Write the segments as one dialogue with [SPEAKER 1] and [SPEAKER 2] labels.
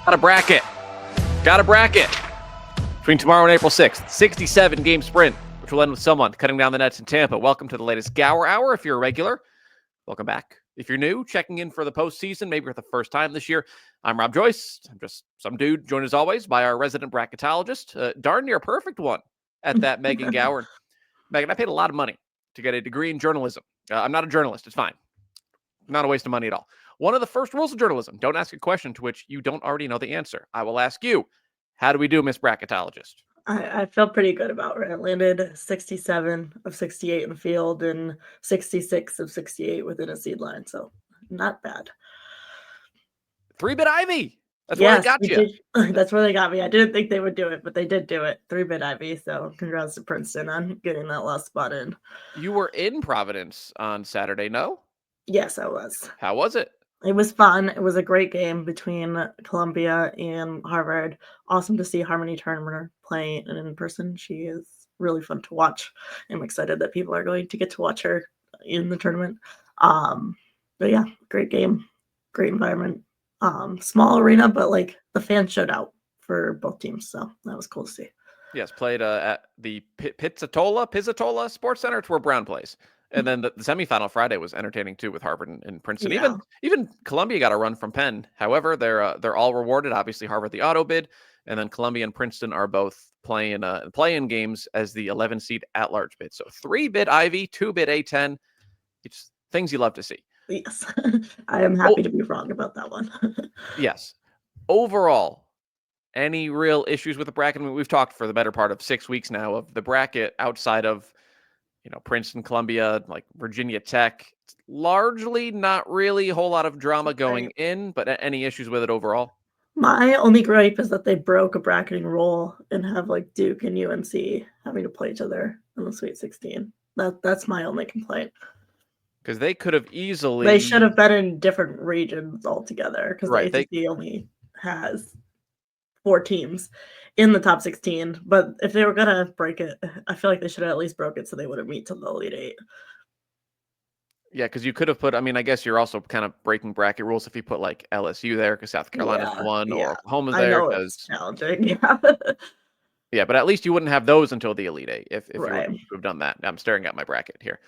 [SPEAKER 1] Got a bracket. Between tomorrow and April 6th, 67-game sprint, which will end with someone cutting down the nets in Tampa. Welcome to the latest Gauer Hour. If you're a regular, welcome back. If you're new, checking in for the postseason, maybe for the first time this year, I'm Rob Joyce. I'm just some dude, joined as always by our resident bracketologist, darn near perfect one at that, Megan Gauer. Megan, I paid a lot of money to get a degree in journalism. I'm not a journalist. It's fine. Not a waste of money at all. One of the first rules of journalism, don't ask a question to which you don't already know the answer. I will ask you, how do we do, Miss Bracketologist?
[SPEAKER 2] I feel pretty good about where it landed. 67 of 68 in the field and 66 of 68 within a seed line. So not bad.
[SPEAKER 1] 3-bit Ivy. That's where they got you.
[SPEAKER 2] That's where they got me. I didn't think they would do it, but they did do it. 3-bit Ivy. So congrats to Princeton on getting that last spot in.
[SPEAKER 1] You were in Providence on Saturday, no?
[SPEAKER 2] Yes, I was.
[SPEAKER 1] How was it?
[SPEAKER 2] It was fun. It was a great game between Columbia and Harvard. Awesome to see Harmony Turner play in person. She is really fun to watch. I'm excited that people are going to get to watch her in the tournament. But yeah, great game, great environment. Small arena, but like the fans showed out for both teams, so that was cool to see.
[SPEAKER 1] Yes, played at the Pizzatola Sports Center. It's where Brown plays. And then the semifinal Friday was entertaining too with Harvard and Princeton.
[SPEAKER 2] Yeah.
[SPEAKER 1] Even Columbia got a run from Penn. However, they're all rewarded. Obviously, Harvard the auto bid, and then Columbia and Princeton are both playing games as the 11 seed at large bid. So 3-bit Ivy, 2-bit A10. It's things you love to see.
[SPEAKER 2] Yes, I am happy to be wrong about that one.
[SPEAKER 1] Yes. Overall, any real issues with the bracket? I mean, we've talked for the better part of 6 weeks now of the bracket outside of Princeton, Columbia, like Virginia Tech. It's largely not really a whole lot of drama going in, but any issues with it overall?
[SPEAKER 2] My only gripe is that they broke a bracketing rule and have like Duke and UNC having to play each other in the Sweet 16. That's my only complaint.
[SPEAKER 1] Because they could have easily...
[SPEAKER 2] They should have been in different regions altogether, because
[SPEAKER 1] right,
[SPEAKER 2] the ACC only has 4 teams in the top 16, but if they were gonna break it, I feel like they should have at least broke it so they wouldn't meet till the Elite 8.
[SPEAKER 1] Yeah, because you could have put, I guess you're also kind of breaking bracket rules if you put like LSU there because South Carolina's one or Oklahoma's there.
[SPEAKER 2] It's challenging,
[SPEAKER 1] yeah, but at least you wouldn't have those until the Elite 8 if you would have done that. I'm staring at my bracket here.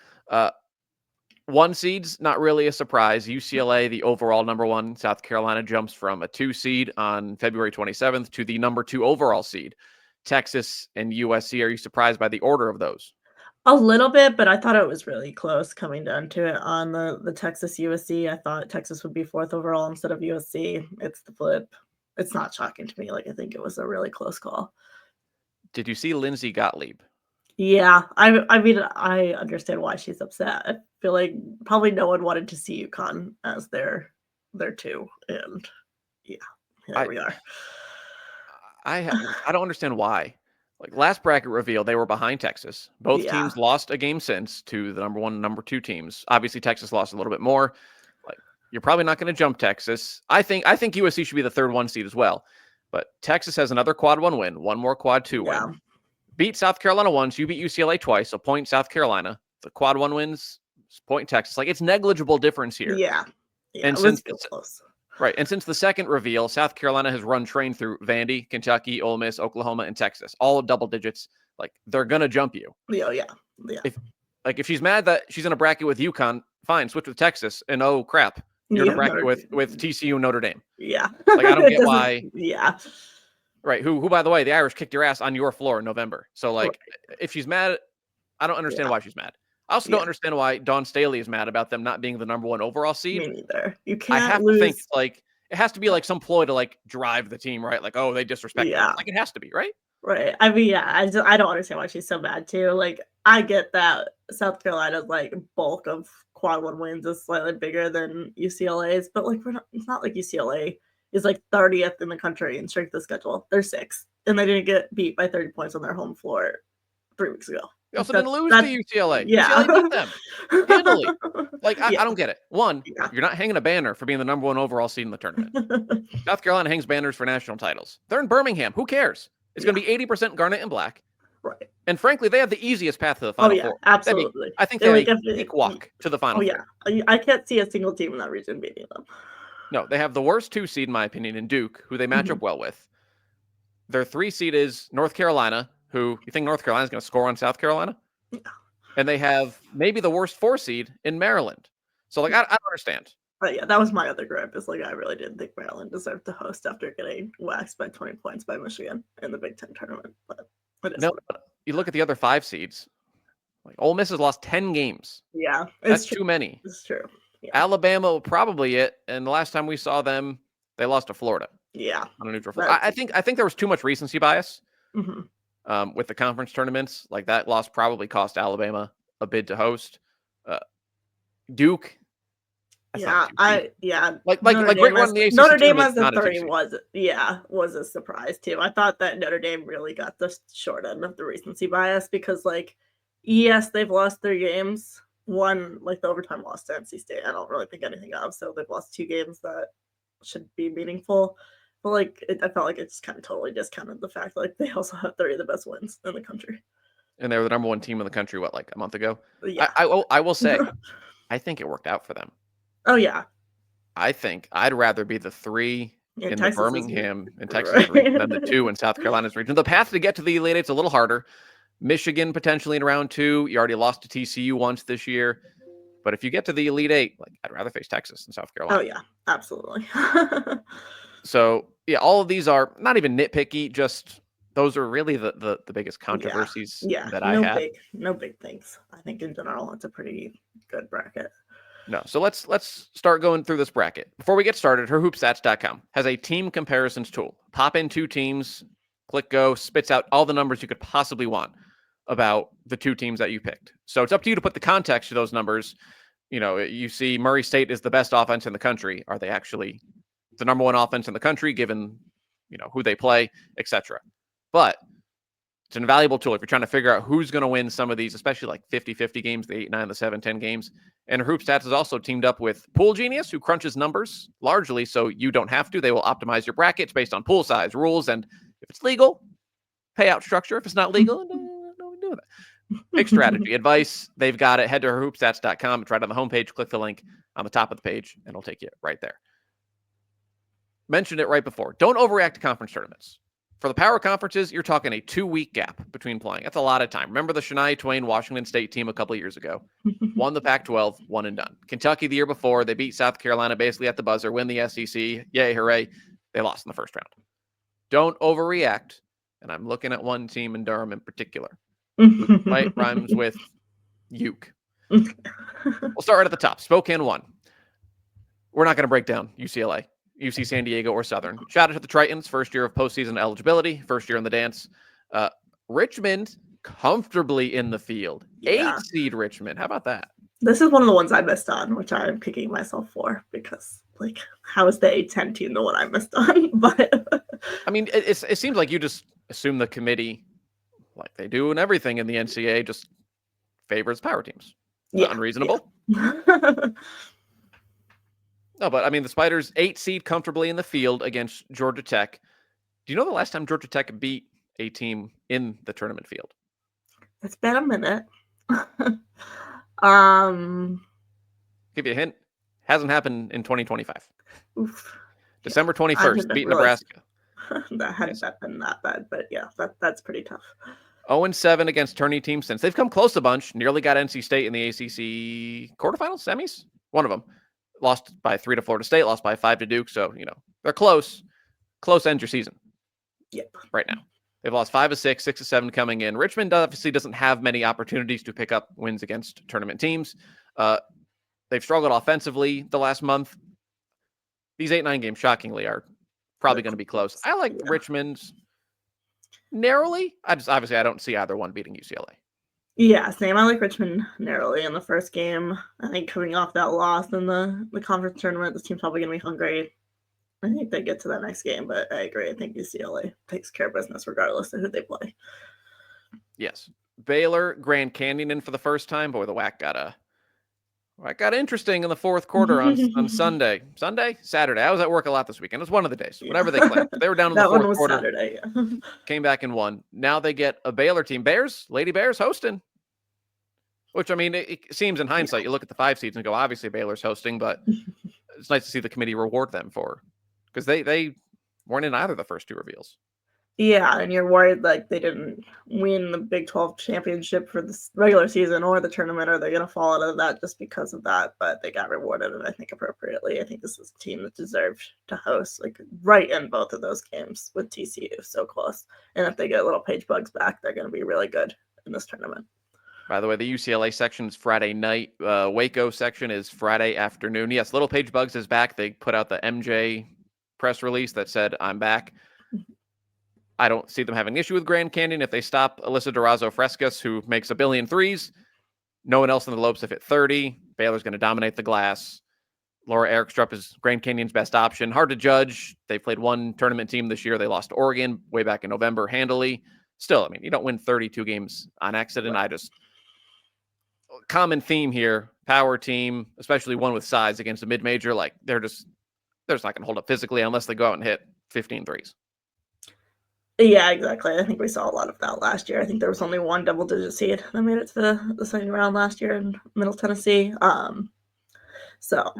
[SPEAKER 1] 1 seed's not really a surprise. UCLA, the overall number 1. South Carolina jumps from a 2 seed on February 27th to the number 2 overall seed. Texas and USC, are you surprised by the order of those?
[SPEAKER 2] A little bit, but I thought it was really close coming down to it on the Texas USC. I thought Texas would be 4th overall instead of USC. It's the flip. It's not shocking to me. Like, I think it was a really close call.
[SPEAKER 1] Did you see Lindsay Gottlieb?
[SPEAKER 2] Yeah, I mean, I understand why she's upset. I feel like probably no one wanted to see UConn as their 2, and yeah, here we are.
[SPEAKER 1] I don't understand why. Like last bracket reveal, they were behind Texas. Both teams lost a game since to the number 1 and number 2 teams. Obviously, Texas lost a little bit more. Like you're probably not going to jump Texas. I think USC should be the 3rd 1 seed as well. But Texas has another quad 1 win, 1 more quad 2 win. Beat South Carolina once. You beat UCLA twice. So point South Carolina. The quad 1 wins. Point Texas. Like it's negligible difference here.
[SPEAKER 2] Yeah.
[SPEAKER 1] And since the second reveal, South Carolina has run train through Vandy, Kentucky, Ole Miss, Oklahoma, and Texas, all double digits. Like they're gonna jump you.
[SPEAKER 2] Yeah.
[SPEAKER 1] If she's mad that she's in a bracket with UConn, fine, switch with Texas. And oh crap, you're in a bracket with TCU and Notre Dame.
[SPEAKER 2] Yeah.
[SPEAKER 1] Like I don't get why.
[SPEAKER 2] Yeah.
[SPEAKER 1] Right. Who, by the way, the Irish kicked your ass on your floor in November. So like, if she's mad, I don't understand why she's mad. I also don't understand why Dawn Staley is mad about them not being the number 1 overall seed.
[SPEAKER 2] Me neither. You can't.
[SPEAKER 1] I have to think like it has to be like some ploy to like drive the team, right? Like, oh, they disrespect them. Like it has to be, right?
[SPEAKER 2] Right. I mean, I don't understand why she's so mad too. Like, I get that South Carolina's like bulk of quad 1 wins is slightly bigger than UCLA's, but like it's not like UCLA is like 30th in the country in strength of schedule. They're 6th, and they didn't get beat by 30 points on their home floor 3 weeks ago.
[SPEAKER 1] They also didn't lose to UCLA.
[SPEAKER 2] Yeah.
[SPEAKER 1] UCLA beat them handily. Like, I don't get it. One, you're not hanging a banner for being the number 1 overall seed in the tournament. South Carolina hangs banners for national titles. They're in Birmingham. Who cares? It's going to be 80% garnet and black.
[SPEAKER 2] Right.
[SPEAKER 1] And frankly, they have the easiest path to the Final Four.
[SPEAKER 2] Absolutely.
[SPEAKER 1] I think they have a walk to the Final Four.
[SPEAKER 2] I can't see a single team in that region beating them.
[SPEAKER 1] No, they have the worst 2 seed, in my opinion, in Duke, who they match up well with. Their 3 seed is North Carolina, who you think North Carolina's going to score on South Carolina? And they have maybe the worst 4 seed in Maryland. So, like, I don't understand.
[SPEAKER 2] But yeah, that was my other gripe. Is like I really didn't think Maryland deserved to host after getting waxed by 20 points by Michigan in the Big Ten tournament. But
[SPEAKER 1] No, you look at the other 5 seeds. Like Ole Miss has lost 10 games.
[SPEAKER 2] Yeah,
[SPEAKER 1] that's too many.
[SPEAKER 2] It's true.
[SPEAKER 1] Yeah. Alabama will probably it, and the last time we saw them, they lost to Florida.
[SPEAKER 2] Yeah,
[SPEAKER 1] on a neutral floor. I think there was too much recency bias with the conference tournaments. Like that loss probably cost Alabama a bid to host. Duke.
[SPEAKER 2] Like
[SPEAKER 1] Great one in the ACC
[SPEAKER 2] Notre Dame as
[SPEAKER 1] a
[SPEAKER 2] 30 was a surprise too. I thought that Notre Dame really got the short end of the recency bias because yes, they've lost 3 games. One, the overtime loss to NC State, I don't really think anything of. So they've lost 2 games that should be meaningful. But I felt like it just kind of totally discounted the fact they also have 30 of the best wins in the country.
[SPEAKER 1] And they were the number 1 team in the country, a month ago?
[SPEAKER 2] Yeah.
[SPEAKER 1] I will say, I think it worked out for them.
[SPEAKER 2] Oh, yeah.
[SPEAKER 1] I think I'd rather be the 3 in
[SPEAKER 2] Texas
[SPEAKER 1] the Birmingham and Texas region than the 2 in South Carolina's region. The path to get to the Elite Eight's a little harder. Michigan potentially in round 2. You already lost to TCU once this year. But if you get to the Elite Eight, I'd rather face Texas than South Carolina.
[SPEAKER 2] Oh, yeah. Absolutely.
[SPEAKER 1] So, yeah, all of these are not even nitpicky. Just those are really the biggest controversies that I had.
[SPEAKER 2] No big things. I think in general, it's a pretty good bracket.
[SPEAKER 1] No. So let's start going through this bracket. Before we get started, herhoopstats.com has a team comparisons tool. Pop in 2 teams, click go, spits out all the numbers you could possibly want about the 2 teams that you picked. So it's up to you to put the context to those numbers. You see Murray State is the best offense in the country. Are they actually the number 1 offense in the country, given, who they play, etc. But it's an invaluable tool if you're trying to figure out who's going to win some of these, especially 50-50 games, the 8, 9, the 7, 10 games. And HoopStats has also teamed up with Pool Genius, who crunches numbers largely so you don't have to. They will optimize your brackets based on pool size, rules, and if it's legal, payout structure. If it's not legal, don't do that. Big strategy, advice, they've got it. Head to herhoopstats.com. It's right on the homepage. Click the link on the top of the page, and it'll take you right there. Mentioned it right before. Don't overreact to conference tournaments. For the power conferences, you're talking a 2-week gap between playing. That's a lot of time. Remember the Shania Twain Washington State team a couple of years ago? Won the Pac-12, one and done. Kentucky the year before, they beat South Carolina basically at the buzzer, win the SEC. Yay, hooray. They lost in the first round. Don't overreact. And I'm looking at one team in Durham in particular. Right, rhymes with uke. We'll start right at the top. Spokane won. We're not going to break down UCLA, UC San Diego, or Southern. Shout out to the Tritons, first year of postseason eligibility, first year in the dance. Richmond comfortably in the field. 8 seed Richmond. How about that?
[SPEAKER 2] This is one of the ones I missed on, which I'm kicking myself for because, how is the A10 team the one I missed on? But
[SPEAKER 1] I mean, it seems like you just assume the committee, like they do in everything in the NCAA, just favors power teams. Unreasonable.
[SPEAKER 2] Yeah.
[SPEAKER 1] No, but I mean, the Spiders 8 seed comfortably in the field against Georgia Tech. Do you know the last time Georgia Tech beat a team in the tournament field?
[SPEAKER 2] It's been a minute.
[SPEAKER 1] Give you a hint. Hasn't happened in 2025.
[SPEAKER 2] Oof.
[SPEAKER 1] December 21st, beat Nebraska.
[SPEAKER 2] That hadn't been that bad, but yeah, that's pretty tough.
[SPEAKER 1] 0-7 against tourney teams since. They've come close a bunch. Nearly got NC State in the ACC quarterfinals, semis. One of them. Lost by 3 to Florida State, lost by 5 to Duke. So, they're close. Close ends your season.
[SPEAKER 2] Yep.
[SPEAKER 1] Right now. They've lost 5 of 6, 6 of 7 coming in. Richmond obviously doesn't have many opportunities to pick up wins against tournament teams. They've struggled offensively the last month. These 8-9 games, shockingly, are probably going to be close. I like Richmond narrowly. I don't see either one beating UCLA.
[SPEAKER 2] Yeah, same. I like Richmond narrowly in the first game. I think coming off that loss in the conference tournament, this team's probably going to be hungry. I think they get to that next game, but I agree. I think UCLA takes care of business regardless of who they play.
[SPEAKER 1] Yes. Baylor, Grand Canyon in for the first time. Boy, the WAC got interesting in the fourth quarter on Sunday. Saturday. I was at work a lot this weekend. It was one of the days. Whenever they claimed. They were down in the fourth quarter.
[SPEAKER 2] Saturday, yeah.
[SPEAKER 1] Came back and won. Now they get a Baylor team. Lady Bears hosting. Which, I mean, it seems in hindsight, you look at the 5 seeds and go, obviously Baylor's hosting, but it's nice to see the committee reward them for, because they weren't in either of the first two reveals.
[SPEAKER 2] Yeah, and you're worried like they didn't win the Big 12 championship for the regular season or the tournament, or they're going to fall out of that just because of that. But they got rewarded, and I think appropriately. I think this is a team that deserved to host, like right in both of those games with TCU, so close. And if they get little Page Bugs back, they're going to be really good in this tournament.
[SPEAKER 1] By the way, the UCLA section is Friday night. Waco section is Friday afternoon. Yes, Little Page Bugs is back. They put out the MJ press release that said, "I'm back." I don't see them having an issue with Grand Canyon if they stop Alyssa Durazo-Frescas, who makes a billion threes. No one else in the Lopes have hit 30. Baylor's going to dominate the glass. Laura Erikstrup is Grand Canyon's best option. Hard to judge. They played one tournament team this year. They lost to Oregon way back in November handily. Still, I mean, you don't win 32 games on accident. Common theme here, power team, especially one with size against a mid-major, like they're just not going to hold up physically unless they go out and hit 15 threes.
[SPEAKER 2] Yeah, exactly. I think we saw a lot of that last year. I think there was only one double-digit seed that made it to the second round last year in Middle Tennessee. So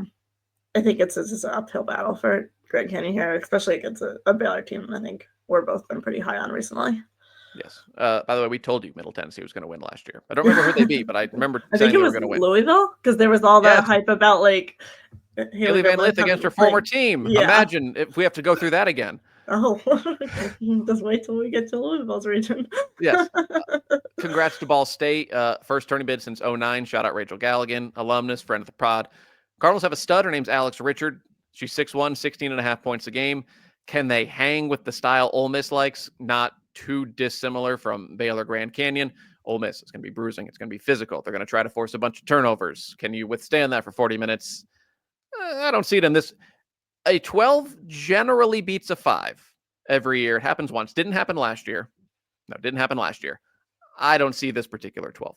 [SPEAKER 2] I think it's an uphill battle for Grand Canyon here, especially against a Baylor team. I think we're both been pretty high on recently.
[SPEAKER 1] Yes. By the way, we told you Middle Tennessee was going to win last year. I don't remember who they beat, but I remember saying they were going to win.
[SPEAKER 2] Louisville, because there was all that hype about like
[SPEAKER 1] Haley Van Lith against her former team. Yeah. Imagine if we have to go through that again.
[SPEAKER 2] Oh, just wait till we get to Louisville's region.
[SPEAKER 1] Yes. Congrats to Ball State. First tourney bid since 2009. Shout out Rachel Galligan, alumnus, friend of the pod. Cardinals have a stud. Her name's Alex Richard. She's 6'1", 16.5 points a game. Can they hang with the style Ole Miss likes? Not too dissimilar from Baylor Grand Canyon. Ole Miss is going to be bruising. It's going to be physical. They're going to try to force a bunch of turnovers. Can you withstand that for 40 minutes? I don't see it in this. A 12 generally beats a 5 every year. It happens once. Didn't happen last year. No, didn't happen last year. I don't see this particular 12-5.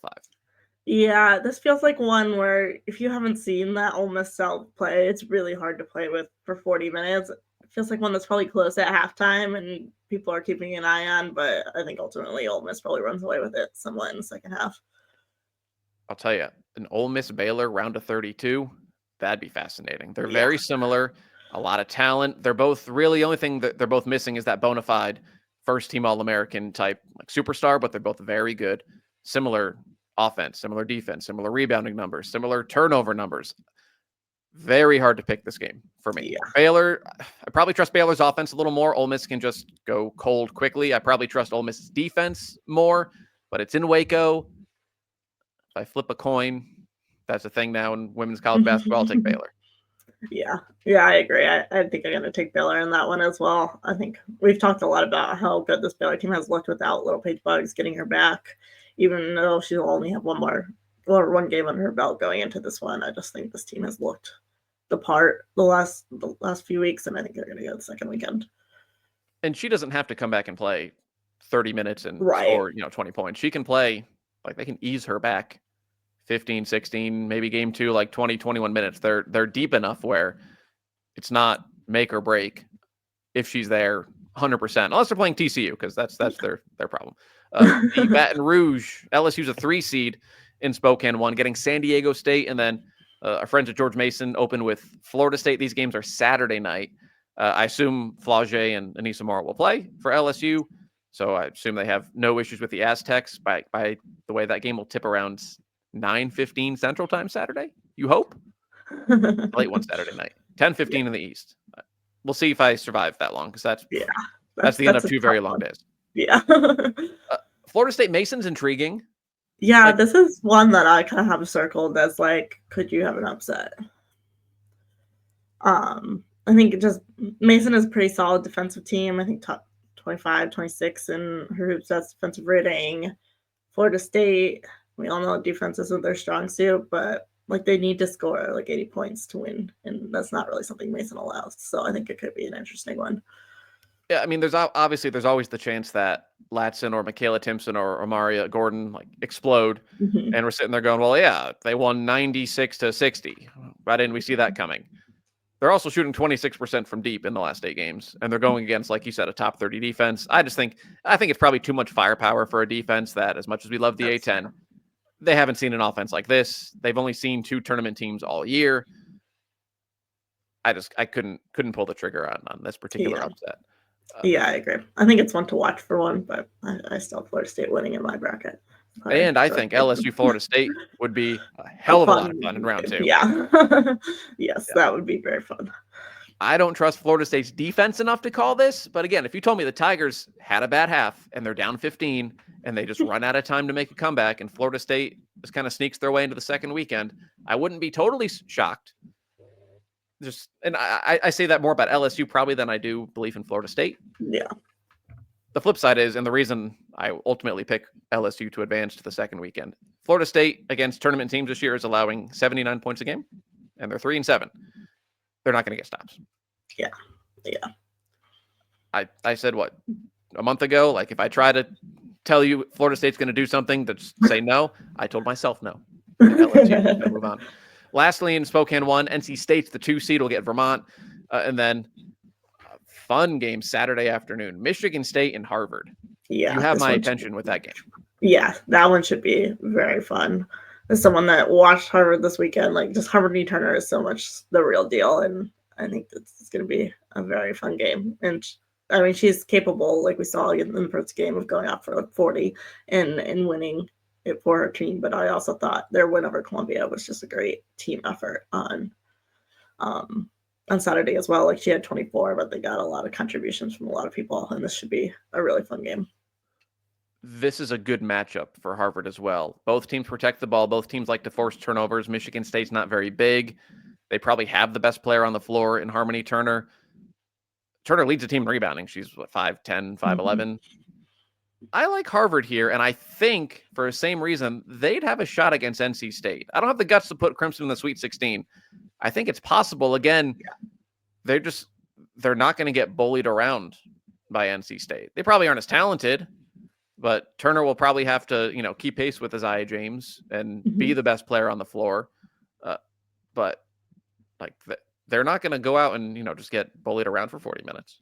[SPEAKER 2] Yeah, this feels like one where if you haven't seen that Ole Miss style play, it's really hard to play with for 40 minutes. It feels like one that's probably close at halftime and people are keeping an eye on, but I think ultimately Ole Miss probably runs away with it somewhat in the second half.
[SPEAKER 1] I'll tell you, an Ole Miss Baylor round of 32, that'd be fascinating. They're very similar. A lot of talent. They're both really, the only thing that they're both missing is that bona fide first team All-American type like superstar, but they're both very good. Similar offense, similar defense, similar rebounding numbers, similar turnover numbers. Very hard to pick this game for me.
[SPEAKER 2] Yeah.
[SPEAKER 1] Baylor, I probably trust Baylor's offense a little more. Ole Miss can just go cold quickly. I probably trust Ole Miss's defense more, but it's in Waco. If I flip a coin, that's a thing now in women's college basketball, I'll take Baylor.
[SPEAKER 2] Yeah, I agree. I think I'm going to take Baylor in that one as well. I think we've talked a lot about how good this Baylor team has looked without Little Page Bugs getting her back, even though she'll only have one game under her belt going into this one. I just think this team has looked the part the last few weeks, and I think they're going to go the second weekend.
[SPEAKER 1] And she doesn't have to come back and play 30 minutes and score 20 points. She can play, like they can ease her back 15, 16, maybe game 2, like 20, 21 minutes. They're deep enough where it's not make or break if she's there 100%, unless they're playing TCU, because that's their problem. The Baton Rouge, LSU's a 3 seed in Spokane 1, getting San Diego State, and then our friends at George Mason open with Florida State. These games are Saturday night. I assume Flau'jae and Anissa Moore will play for LSU, so I assume they have no issues with the Aztecs. By the way, that game will tip around 9:15 Central Time Saturday. You hope? Late one Saturday night. 10:15 in the East. We'll see if I survive that long, because that's the end of 2 very long days.
[SPEAKER 2] Yeah.
[SPEAKER 1] Florida State Mason's intriguing.
[SPEAKER 2] Yeah, this is one that I kind of have circled as like, could you have an upset? I think Mason is a pretty solid defensive team. I think top 25, 26 in her hoops stats defensive rating. Florida State, we all know defense isn't their strong suit, but like they need to score like 80 points to win, and that's not really something Mason allows. So I think it could be an interesting one.
[SPEAKER 1] Yeah, I mean, there's always the chance that Latson or Michaela Timpson or Amaria Gordon like explode, and we're sitting there going, well, yeah, they won 96-60. Why didn't we see that coming? They're also shooting 26% from deep in the last 8 games, and they're going against, like you said, a top 30 defense. I think it's probably too much firepower for a defense that, as much as we love the A10, they haven't seen an offense like this. They've only seen 2 tournament teams all year. I couldn't pull the trigger on this particular upset.
[SPEAKER 2] Yeah, I agree. I think it's one to watch for one, but I still have Florida State winning in my bracket.
[SPEAKER 1] And I think LSU Florida State would be a
[SPEAKER 2] A
[SPEAKER 1] hell of a lot of fun in round 2.
[SPEAKER 2] Yeah. Yes, that would be very fun.
[SPEAKER 1] I don't trust Florida State's defense enough to call this, but again, if you told me the Tigers had a bad half and they're down 15 and they just run out of time to make a comeback and Florida State just kind of sneaks their way into the second weekend, I wouldn't be totally shocked. And I say that more about LSU probably than I do believe in Florida State.
[SPEAKER 2] Yeah.
[SPEAKER 1] The flip side is, and the reason I ultimately pick LSU to advance to the second weekend, Florida State against tournament teams this year is allowing 79 points a game, and they're 3-7. They're not going to get stops.
[SPEAKER 2] Yeah.
[SPEAKER 1] I said what a month ago, like if I try to tell you Florida State's going to do something, to say no. I told myself no. LSU, move on. Lastly, in Spokane 1, NC State's the 2 seed will get Vermont, and then a fun game Saturday afternoon, Michigan State and Harvard.
[SPEAKER 2] Yeah,
[SPEAKER 1] you have my attention with that game.
[SPEAKER 2] Yeah, that one should be very fun. As someone that watched Harvard this weekend, like just Harvard V. Turner is so much the real deal, and I think it's going to be a very fun game. And I mean, she's capable, like we saw in the first game, of going out for like 40 and winning it for her team. But I also thought their win over Columbia was just a great team effort on Saturday as well. Like she had 24, but they got a lot of contributions from a lot of people, and this should be a really fun game.
[SPEAKER 1] This is a good matchup for Harvard as well. Both teams protect the ball. Both teams like to force turnovers. Michigan State's not very big. They probably have the best player on the floor in Harmony Turner. Turner leads the team in rebounding. She's what, 5'10", 5'11". I like Harvard here, and I think for the same reason, they'd have a shot against NC State. I don't have the guts to put Crimson in the Sweet 16. I think it's possible. Again, they're not going to get bullied around by NC State. They probably aren't as talented, but Turner will probably have to, keep pace with Isaiah James and be the best player on the floor. But they're not going to go out and, just get bullied around for 40 minutes.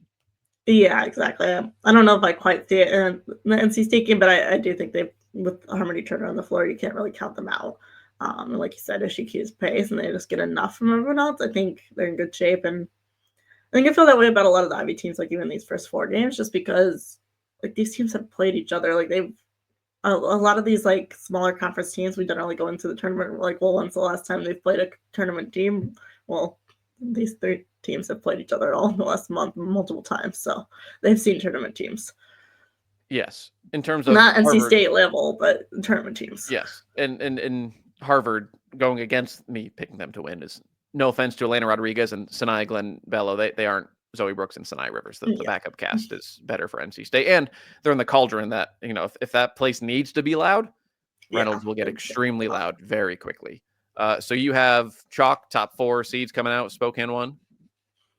[SPEAKER 2] Yeah, exactly. I don't know if I quite see it in the NC State game, but I do think with Harmony Turner on the floor, you can't really count them out. And like you said, if she keeps pace and they just get enough from everyone else, I think they're in good shape. And I think I feel that way about a lot of the Ivy teams, like even these first 4 games, just because like these teams have played each other. Like a lot of these like smaller conference teams, we generally go into the tournament like, well, when's the last time they've played a tournament team? Well, these 3 teams have played each other all in the last month multiple times, so they've seen tournament teams.
[SPEAKER 1] Yes, in terms of
[SPEAKER 2] not NC State level, but tournament teams.
[SPEAKER 1] Yes, and Harvard going against me picking them to win is no offense to Elena Rodriguez and Sinai Glenn Bello. They aren't Zoe Brooks and Sinai Rivers. The backup cast is better for NC State, and they're in the cauldron that if that place needs to be loud, Reynolds will get extremely loud very quickly. So you have chalk top 4 seeds coming out, Spokane 1.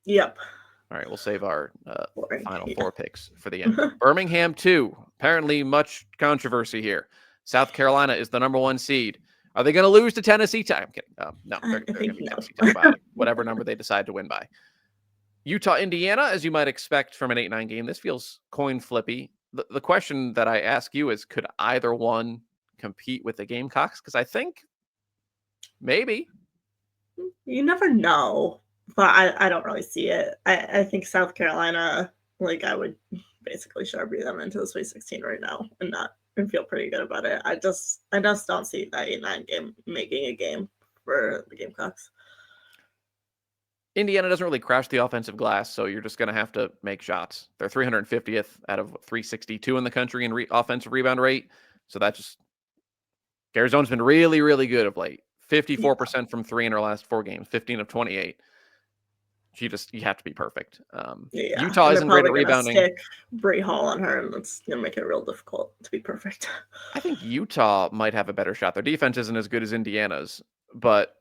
[SPEAKER 2] Yep.
[SPEAKER 1] All right, we'll save our final 4 picks for the end. Birmingham 2. Apparently much controversy here. South Carolina is the number 1 seed. Are they going to lose to Tennessee? I'm kidding. No, they're going to be Tennessee by whatever number they decide to win by. Utah, Indiana, as you might expect from an 8-9 game. This feels coin flippy. The question that I ask you is, could either one compete with the Gamecocks? Because I think maybe.
[SPEAKER 2] You never know, but I don't really see it. I think South Carolina, like I would basically sharpie them into the Sweet 16 right now and feel pretty good about it. I just don't see that 8-9 game making a game for the Gamecocks.
[SPEAKER 1] Indiana doesn't really crash the offensive glass, so you're just going to have to make shots. They're 350th out of 362 in the country in offensive rebound rate. So that just Arizona's been really, really good of late. 54% from 3 in her last 4 games, 15 of 28. You have to be perfect. Utah isn't great at rebounding.
[SPEAKER 2] Stick Bree Hall on her, and that's going to make it real difficult to be perfect.
[SPEAKER 1] I think Utah might have a better shot. Their defense isn't as good as Indiana's, but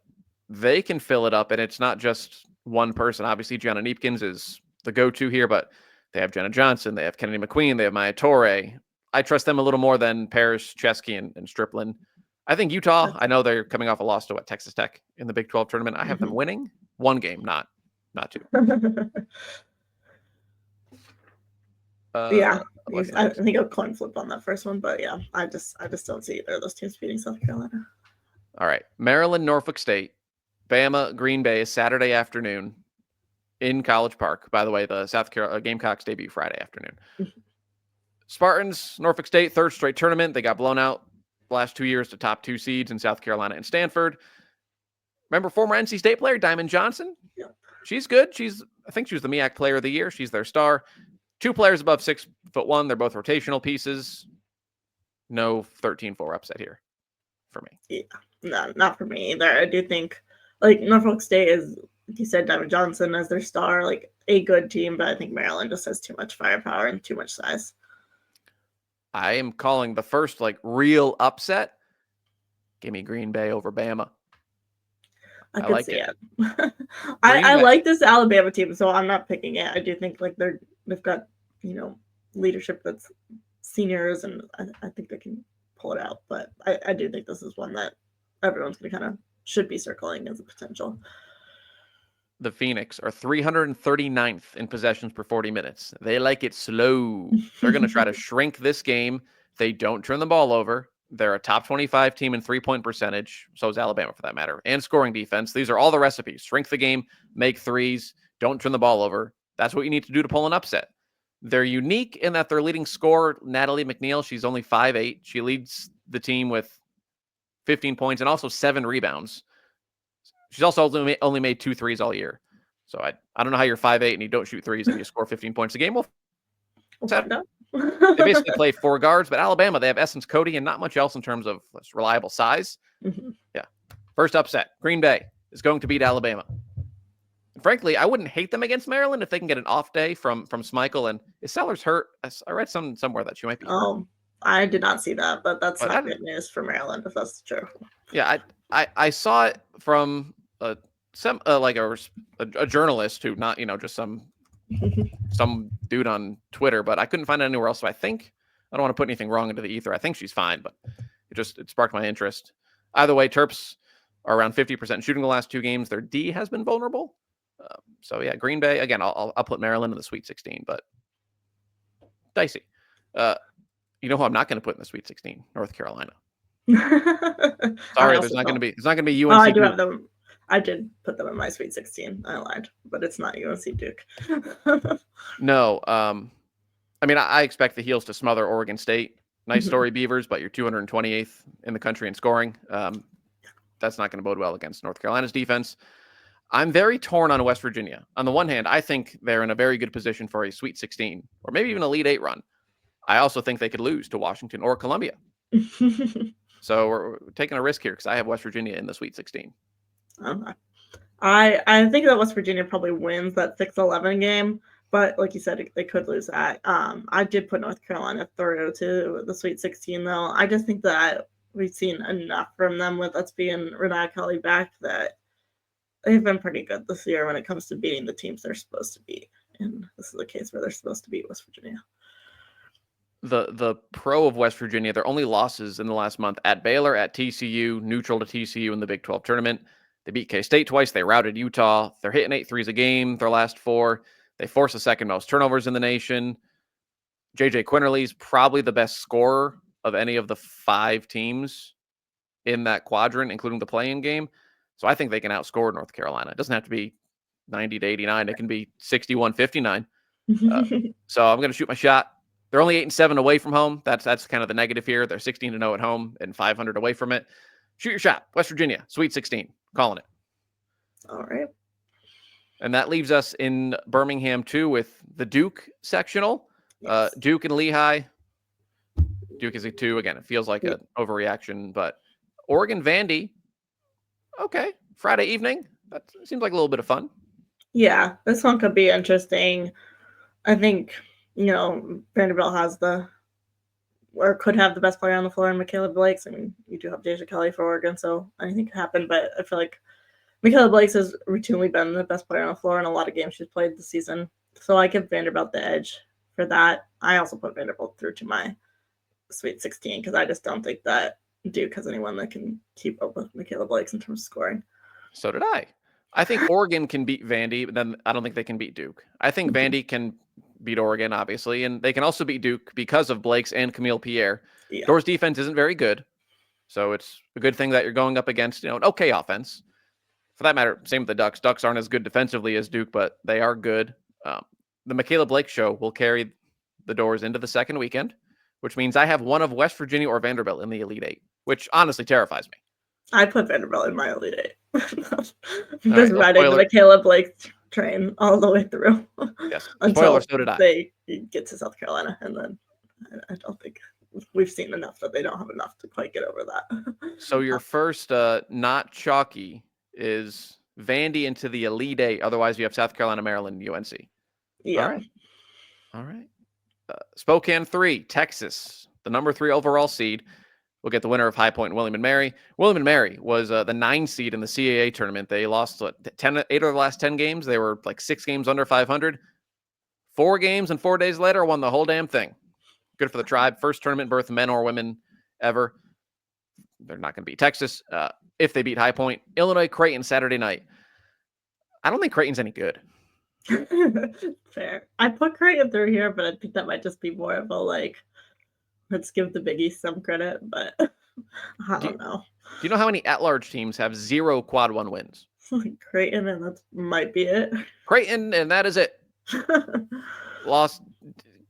[SPEAKER 1] they can fill it up, and it's not just one person. Obviously, Gianna Neepkins is the go-to here, but they have Jenna Johnson, they have Kennedy McQueen, they have Maya Torre. I trust them a little more than Parrish, Chesky, and Striplin. I think Utah, I know they're coming off a loss to Texas Tech in the Big 12 tournament. I have them winning 1 game, not 2.
[SPEAKER 2] Yeah, I think a coin flip on that first one, but yeah, I just don't see either of those teams beating South Carolina.
[SPEAKER 1] All right, Maryland, Norfolk State, Bama, Green Bay is Saturday afternoon. in College Park. By the way, the South Carolina Gamecocks debut Friday afternoon. Spartans, Norfolk State, third straight tournament. They got blown out the last 2 years to top 2 seeds in South Carolina and Stanford. Remember former NC State player Diamond Johnson?
[SPEAKER 2] Yeah.
[SPEAKER 1] She's good. I think she was the MEAC Player of the Year. She's their star. 2 players above 6'1". They're both rotational pieces. No 13-4 upset here for me.
[SPEAKER 2] Yeah, no, not for me either. I do think like Norfolk State is, like you said, Diamond Johnson as their star, like a good team, but I think Maryland just has too much firepower and too much size.
[SPEAKER 1] I am calling the first like real upset. Give me Green Bay over Bama.
[SPEAKER 2] I can
[SPEAKER 1] like
[SPEAKER 2] see it.
[SPEAKER 1] I
[SPEAKER 2] like this Alabama team, so I'm not picking it. I do think like they've got leadership that's seniors, and I think they can pull it out. But I do think this is one that everyone's going to kind of should be circling as a potential.
[SPEAKER 1] The Phoenix are 339th in possessions per 40 minutes. They like it slow. They're going to try to shrink this game. They don't turn the ball over. They're a top 25 team in 3-point percentage. So is Alabama for that matter. And scoring defense. These are all the recipes. Shrink the game, make threes, don't turn the ball over. That's what you need to do to pull an upset. They're unique in that their leading scorer, Natalie McNeil, she's only 5'8". She leads the team with 15 points and also 7 rebounds. She's also only made 2 threes all year. So I don't know how you're 5'8" and you don't shoot threes and you score 15 points a game. Well, they basically play 4 guards, but Alabama, they have Essence Cody and not much else in terms of reliable size.
[SPEAKER 2] Mm-hmm.
[SPEAKER 1] Yeah. First upset, Green Bay is going to beat Alabama. And frankly, I wouldn't hate them against Maryland if they can get an off day from Schmeichel. And is Sellers hurt? I read somewhere that she might be hurt.
[SPEAKER 2] I did not see that, but that's not good news for Maryland if that's true.
[SPEAKER 1] Yeah, I saw it from a journalist who, not just some dude on Twitter, but I couldn't find it anywhere else. So I think I don't want to put anything wrong into the ether. I think she's fine, but it sparked my interest. Either way, Terps are around 50% shooting the last 2 games. Their D has been vulnerable. So yeah, Green Bay again. I'll put Maryland in the Sweet 16, but dicey. You know who I'm not going to put in the Sweet 16? North Carolina. Sorry, it's not going to be UNC.
[SPEAKER 2] Oh, I do have them. I did put them in my Sweet 16. I lied, but it's not UNC Duke.
[SPEAKER 1] No, I mean I expect the Heels to smother Oregon State. Nice story, Beavers, but you're 228th in the country in scoring. That's not going to bode well against North Carolina's defense. I'm very torn on West Virginia. On the one hand, I think they're in a very good position for a Sweet 16 or maybe even a Elite 8 run. I also think they could lose to Washington or Columbia. So we're taking a risk here because I have West Virginia in the Sweet 16.
[SPEAKER 2] Okay. I think that West Virginia probably wins that 6-11 game, but like you said, they could lose that. I did put North Carolina through to the Sweet 16, though. I just think that we've seen enough from them with us being Renata Kelly back that they've been pretty good this year when it comes to beating the teams they're supposed to beat. And this is the case where they're supposed to beat West Virginia.
[SPEAKER 1] The pro of West Virginia, their only losses in the last month at Baylor, at TCU, neutral to TCU in the Big 12 tournament. They beat K-State twice. They routed Utah. They're hitting 8 threes a game their last 4. They force the second most turnovers in the nation. JJ Quinterly's probably the best scorer of any of the 5 teams in that quadrant, including the play-in game. So I think they can outscore North Carolina. It doesn't have to be 90-89. It can be 61-59. So I'm going to shoot my shot. They're only 8-7 away from home. That's kind of the negative here. They're 16-0 at home and 500 away from it. Shoot your shot. West Virginia, Sweet 16. Calling it.
[SPEAKER 2] All right.
[SPEAKER 1] And that leaves us in Birmingham, too, with the Duke sectional. Yes. Duke and Lehigh. Duke is a 2. Again, it feels like an overreaction, but Oregon, Vandy. Okay. Friday evening. That seems like a little bit of fun.
[SPEAKER 2] Yeah, this one could be interesting. I think, Vanderbilt has could have the best player on the floor in Michaela Blakes. I mean, you do have Deja Kelly for Oregon, so anything could happen, but I feel like Michaela Blakes has routinely been the best player on the floor in a lot of games she's played this season. So I give Vanderbilt the edge for that. I also put Vanderbilt through to my Sweet 16 because I just don't think that Duke has anyone that can keep up with Michaela Blakes in terms of scoring.
[SPEAKER 1] So did I. I think Oregon can beat Vandy, but then I don't think they can beat Duke. I think Vandy can beat Oregon, obviously, and they can also beat Duke because of Blakes and Camille Pierre. Yeah. Doors defense isn't very good, so it's a good thing that you're going up against an okay offense. For that matter, same with the Ducks. Ducks aren't as good defensively as Duke, but they are good. The Michaela Blake show will carry the doors into the second weekend, which means I have one of West Virginia or Vanderbilt in the Elite Eight, which honestly terrifies me.
[SPEAKER 2] I put Vanderbilt in my Elite Eight. Just
[SPEAKER 1] right, well,
[SPEAKER 2] riding the
[SPEAKER 1] spoiler.
[SPEAKER 2] Michaela Blake train all the way through.
[SPEAKER 1] Yes,
[SPEAKER 2] until
[SPEAKER 1] spoiler, so did I.
[SPEAKER 2] they get to South Carolina, and then I don't think we've seen enough that they don't have enough to quite get over that.
[SPEAKER 1] So your first not chalky is Vandy into the Elite Eight. Otherwise, you have South Carolina, Maryland, and UNC.
[SPEAKER 2] Yeah.
[SPEAKER 1] All right. Spokane 3, Texas, the number 3 overall seed. We'll get the winner of High Point and William & Mary. William & Mary was the 9 seed in the CAA tournament. They lost 8 of the last 10 games. They were like 6 games under 500. 4 games and 4 days later won the whole damn thing. Good for the tribe. First tournament berth, men or women ever. They're not going to beat Texas if they beat High Point. Illinois, Creighton, Saturday night. I don't think Creighton's any good.
[SPEAKER 2] Fair. I put Creighton through here, but I think that might just be more of a like, let's give the Big East some credit, but I don't know.
[SPEAKER 1] Do you know how many at-large teams have 0 quad 1 wins?
[SPEAKER 2] Creighton, and that might be it.
[SPEAKER 1] Creighton, and that is it. Lost.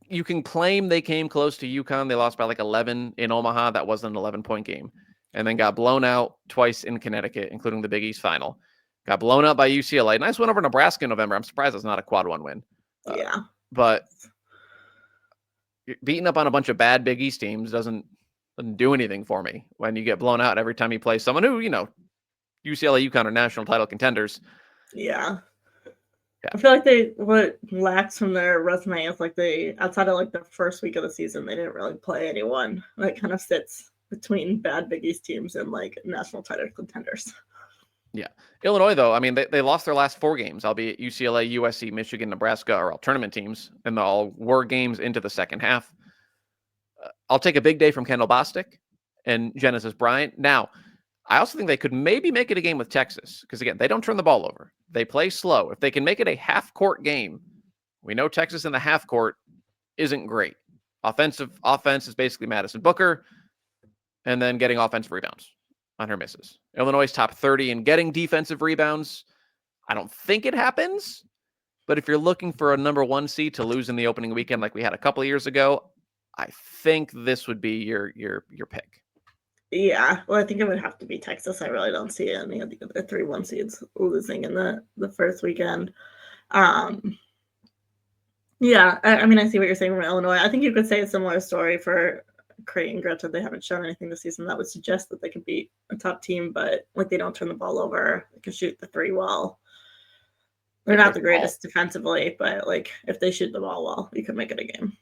[SPEAKER 1] You can claim they came close to UConn. They lost by like 11 in Omaha. That wasn't an 11-point game. And then got blown out twice in Connecticut, including the Big East final. Got blown out by UCLA. Nice win over Nebraska in November. I'm surprised it's not a quad 1 win.
[SPEAKER 2] Yeah.
[SPEAKER 1] But beating up on a bunch of bad Big East teams doesn't do anything for me when you get blown out every time you play someone who, UCLA, UConn are national title contenders.
[SPEAKER 2] Yeah. I feel like what lacks from their resume is like outside of like the first week of the season, they didn't really play anyone that kind of sits between bad Big East teams and like national title contenders.
[SPEAKER 1] Yeah. Illinois, though, I mean, they lost their last 4 games, albeit UCLA, USC, Michigan, Nebraska are all tournament teams, and they all were games into the second half. I'll take a big day from Kendall Bostic and Genesis Bryant. Now, I also think they could maybe make it a game with Texas, because, again, they don't turn the ball over. They play slow. If they can make it a half-court game, we know Texas in the half-court isn't great. Offense is basically Madison Booker, and then getting offensive rebounds on her misses. Illinois is top 30 in getting defensive rebounds. I don't think it happens, but if you're looking for a number 1 seed to lose in the opening weekend like we had a couple of years ago, I think this would be your pick.
[SPEAKER 2] Yeah, well, I think it would have to be Texas. I really don't see any of the other 3-1 seeds losing in the first weekend. Yeah, I mean, I see what you're saying from Illinois. I think you could say a similar story for Creighton. Granted, they haven't shown anything this season that would suggest that they could beat a top team, but like they don't turn the ball over. They can shoot the 3 well. They're not the greatest defensively, but like if they shoot the ball well, you could make it a game.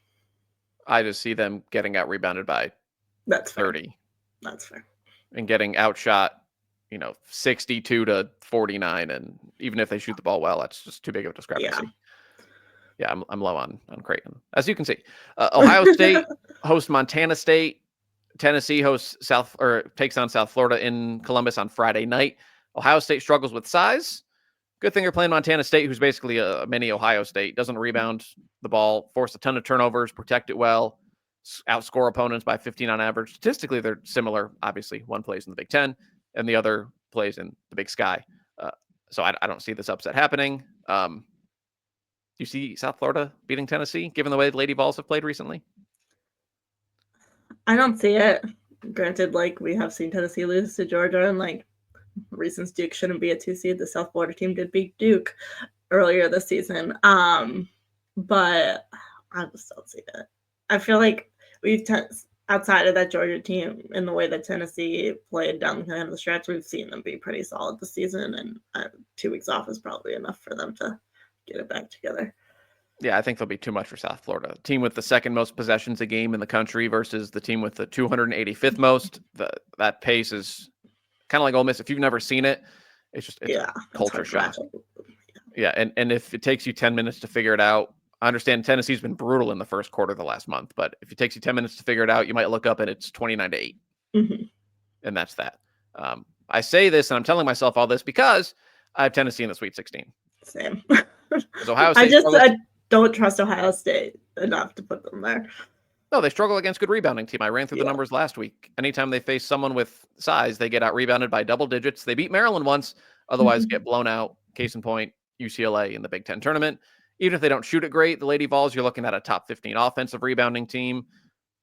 [SPEAKER 1] I just see them getting out rebounded by
[SPEAKER 2] That's
[SPEAKER 1] 30.
[SPEAKER 2] Fair. That's fair. And
[SPEAKER 1] getting outshot, 62 to 49. And even if they shoot the ball well, that's just too big of a discrepancy. Yeah, I'm low on Creighton, as you can see. Ohio State hosts Montana State. Tennessee takes on South Florida in Columbus on Friday night. Ohio State struggles with size. Good thing they're playing Montana State, who's basically a mini Ohio State. Doesn't rebound the ball, force a ton of turnovers, protect it well, outscore opponents by 15 on average. Statistically, they're similar. Obviously, one plays in the Big Ten, and the other plays in the Big Sky. So I don't see this upset happening. Do you see South Florida beating Tennessee, given the way the Lady Vols have played recently?
[SPEAKER 2] I don't see it. Granted, like we have seen Tennessee lose to Georgia, and like reasons Duke shouldn't be a 2 seed. The South Florida team did beat Duke earlier this season. But I just don't see it. I feel like outside of that Georgia team, in the way that Tennessee played down the end of the stretch, we've seen them be pretty solid this season, and 2 weeks off is probably enough for them to get it back together.
[SPEAKER 1] Yeah, I think there'll be too much for South Florida. Team with the second most possessions a game in the country versus the team with the 285th most. That pace is kind of like Ole Miss. If you've never seen it, it's a culture shock. Yeah, and if it takes you 10 minutes to figure it out, I understand Tennessee's been brutal in the first quarter of the last month, but if it takes you 10 minutes to figure it out, you might look up and it's 29-8.
[SPEAKER 2] Mm-hmm.
[SPEAKER 1] And that's that. I say this, and I'm telling myself all this because I have Tennessee in the Sweet 16.
[SPEAKER 2] Same.
[SPEAKER 1] Ohio State
[SPEAKER 2] I don't trust Ohio State enough to put them there.
[SPEAKER 1] No, they struggle against good rebounding team. I ran through the numbers last week. Anytime they face someone with size, they get out rebounded by double digits. They beat Maryland once. Otherwise, get blown out. Case in point, UCLA in the Big Ten tournament. Even if they don't shoot it great, the Lady Vols, you're looking at a top 15 offensive rebounding team.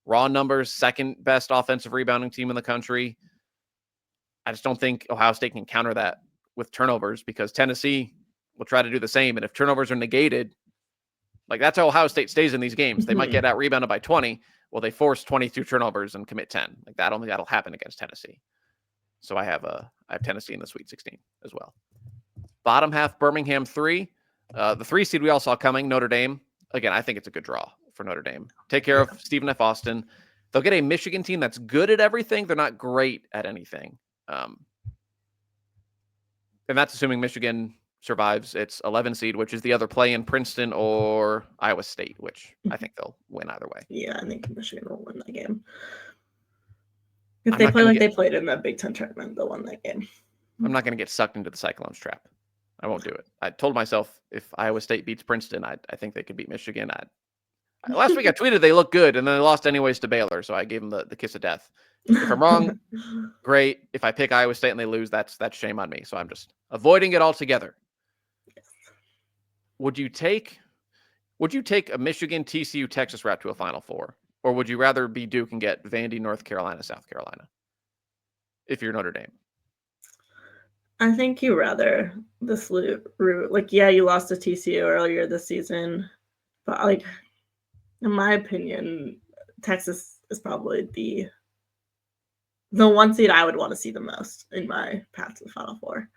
[SPEAKER 1] Raw numbers, second best offensive rebounding team in the country. I just don't think Ohio State can counter that with turnovers because Tennessee will try to do the same. And if turnovers are negated, like that's how Ohio State stays in these games. They might get out rebounded by 20. Well, they force 22 turnovers and commit 10. Like that, I don't think that'll happen against Tennessee. So I have Tennessee in the Sweet 16 as well. Bottom half, Birmingham 3. The 3 seed we all saw coming, Notre Dame. Again, I think it's a good draw for Notre Dame. Take care of Stephen F. Austin. They'll get a Michigan team that's good at everything. They're not great at anything. And that's assuming Michigan survives its 11 seed, which is the other play in Princeton or Iowa State, which I think they'll win either way.
[SPEAKER 2] Yeah, I think Michigan will win that game. If they play like they played in the Big Ten tournament, they'll win that game.
[SPEAKER 1] I'm not going to get sucked into the Cyclones trap. I won't do it. I told myself if Iowa State beats Princeton, I think they could beat Michigan. Last week I tweeted they look good, and then they lost anyways to Baylor, so I gave them the kiss of death. If I'm wrong, great. If I pick Iowa State and they lose, that's shame on me. So I'm just avoiding it altogether. Yes. Would you take a Michigan, TCU, Texas route to a Final Four, or would you rather be Duke and get Vandy, North Carolina, South Carolina? If you're Notre Dame.
[SPEAKER 2] I think you rather this route. Like, yeah, you lost to TCU earlier this season, but like, in my opinion, Texas is probably the one seed I would want to see the most in my path to the Final Four.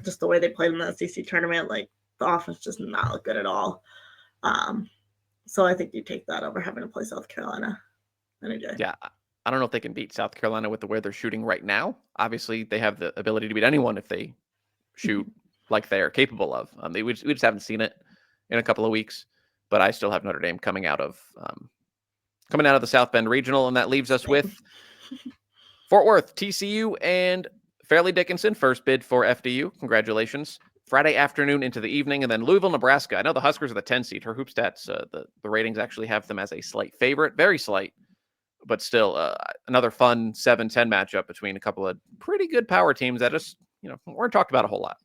[SPEAKER 2] Just the way they played in the SEC tournament, like the offense just not look good at all. So I think you take that over having to play South Carolina any day.
[SPEAKER 1] Yeah. I don't know if they can beat South Carolina with the way they're shooting right now. Obviously, they have the ability to beat anyone if they shoot like they are capable of. We just haven't seen it in a couple of weeks. But I still have Notre Dame coming out of the South Bend Regional, and that leaves us with Fort Worth, TCU, and Fairleigh Dickinson. First bid for FDU. Congratulations. Friday afternoon into the evening, and then Louisville, Nebraska. I know the Huskers are the 10 seed. Her hoop stats, the ratings actually have them as a slight favorite, very slight. But still, another fun 7-10 matchup between a couple of pretty good power teams that just, weren't talked about a whole lot.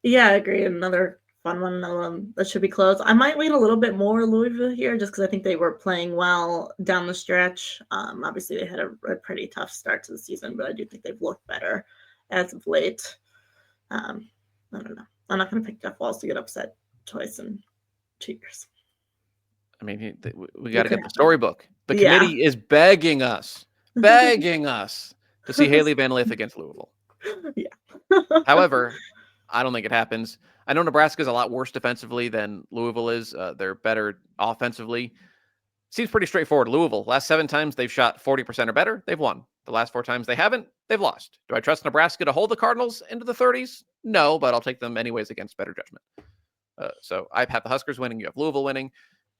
[SPEAKER 2] Yeah, I agree. Another fun one that should be close. I might lean a little bit more Louisville here just because I think they were playing well down the stretch. Obviously, they had a pretty tough start to the season, but I do think they've looked better as of late. I don't know. I'm not going to pick Jeff Walz to get upset twice in 2 years.
[SPEAKER 1] I mean, we got to get the storybook. The committee is begging us to see Haley Van Lith against Louisville.
[SPEAKER 2] Yeah.
[SPEAKER 1] However, I don't think it happens. I know Nebraska is a lot worse defensively than Louisville is. They're better offensively. Seems pretty straightforward. Louisville, last 7 times they've shot 40% or better, they've won. The last 4 times they haven't, they've lost. Do I trust Nebraska to hold the Cardinals into the 30s? No, but I'll take them anyways against better judgment. So I have the Huskers winning. You have Louisville winning.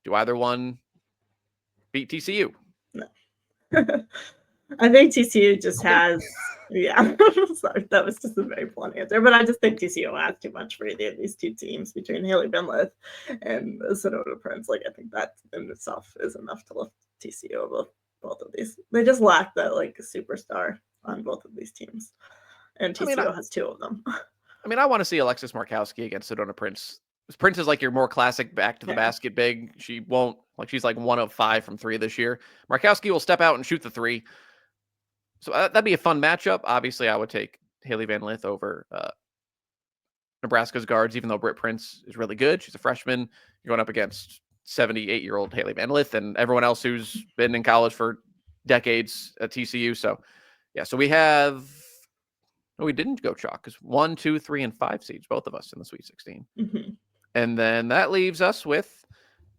[SPEAKER 1] Do either one beat TCU?
[SPEAKER 2] No. I think TCU just has, sorry, that was just a very blunt answer, but I just think TCU has too much for either of these two teams between Haley Van Lith and Sonoma Prince. Like, I think that in itself is enough to lift TCU above both of these. They just lack that, like, superstar on both of these teams, and TCU has 2 of them.
[SPEAKER 1] I mean, I want to see Alexis Markowski against Sonoma Prince. Prince is like your more classic back to the basket big. She won't, she's like 1 of 5 from 3 this year. Markowski will step out and shoot the 3. So that'd be a fun matchup. Obviously, I would take Haley Van Lith over Nebraska's guards, even though Britt Prince is really good. She's a freshman. You're going up against 78-year-old Haley Van Lith and everyone else who's been in college for decades at TCU. So, so we didn't go chalk because 1, 2, 3, and 5 seeds, both of us in the Sweet 16.
[SPEAKER 2] Mm-hmm.
[SPEAKER 1] And then that leaves us with